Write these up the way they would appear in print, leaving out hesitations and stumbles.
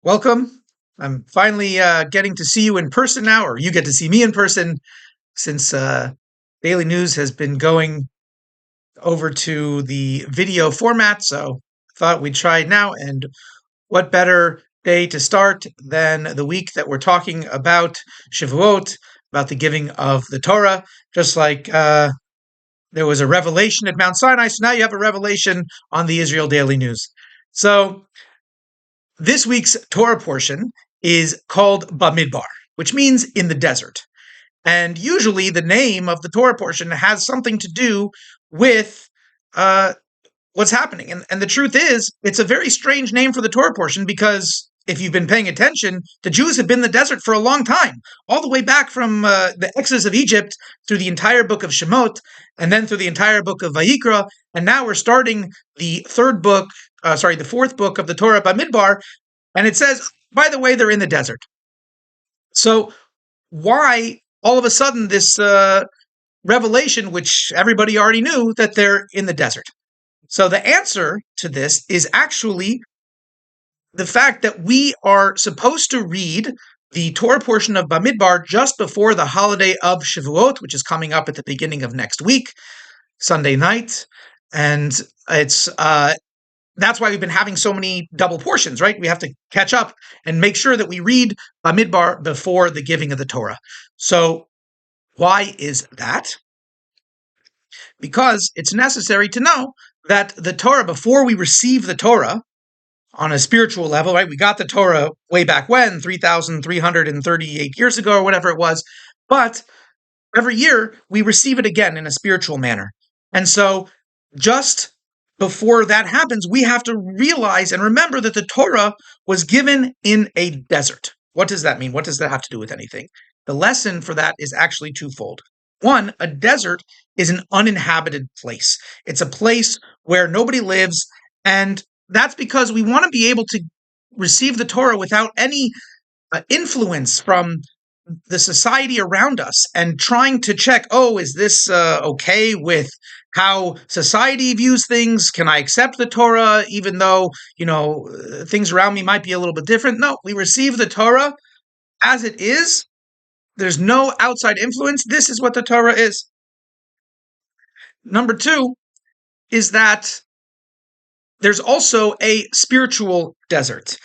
Welcome. I'm finally getting to see you in person now, or you get to see me in person since Daily News has been going over to the video format. So thought we'd try it now. And what better day to start than the week that we're talking about Shavuot, about the giving of the Torah, just like there was a revelation at Mount Sinai. So now you have a revelation on the Israel Daily News. So this week's Torah portion is called Bamidbar, which means in the desert. And usually the name of the Torah portion has something to do with what's happening. And the truth is, it's a very strange name for the Torah portion because if you've been paying attention, the Jews have been in the desert for a long time, all the way back from the Exodus of Egypt through the entire book of Shemot, and then through the entire book of Vayikra. And now we're starting the the fourth book of the Torah, Bamidbar, and it says, by the way, they're in the desert. So why all of a sudden this revelation, which everybody already knew, that they're in the desert? So the answer to this is actually the fact that we are supposed to read the Torah portion of Bamidbar just before the holiday of Shavuot, which is coming up at the beginning of next week, Sunday night. And it's that's why we've been having so many double portions, right? We have to catch up and make sure that we read Bamidbar before the giving of the Torah. So why is that? Because it's necessary to know that the Torah, before we receive the Torah on a spiritual level, right? We got the Torah way back when, 3,338 years ago or whatever it was. But every year we receive it again in a spiritual manner. And so just before that happens, we have to realize and remember that the Torah was given in a desert. What does that mean? What does that have to do with anything? The lesson for that is actually twofold. One, a desert is an uninhabited place. It's a place where nobody lives, and that's because we want to be able to receive the Torah without any influence from the society around us and trying to check, is this okay with how society views things? Can I accept the Torah even though, things around me might be a little bit different? No, we receive the Torah as it is. There's no outside influence. This is what the Torah is. Number two is that there's also a spiritual desert.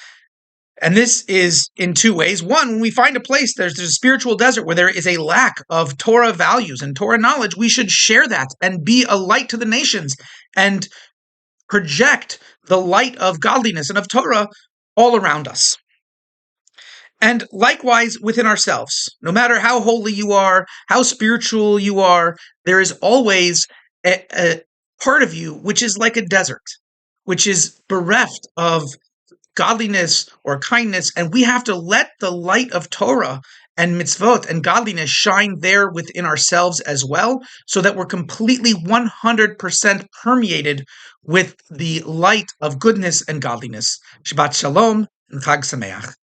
And this is in two ways. One, when we find a place, there's a spiritual desert where there is a lack of Torah values and Torah knowledge, we should share that and be a light to the nations and project the light of godliness and of Torah all around us. And likewise within ourselves, no matter how holy you are, how spiritual you are, there is always a part of you which is like a desert, which is bereft of godliness or kindness, and we have to let the light of Torah and mitzvot and godliness shine there within ourselves as well, so that we're completely 100% permeated with the light of goodness and godliness. Shabbat Shalom and Chag Sameach.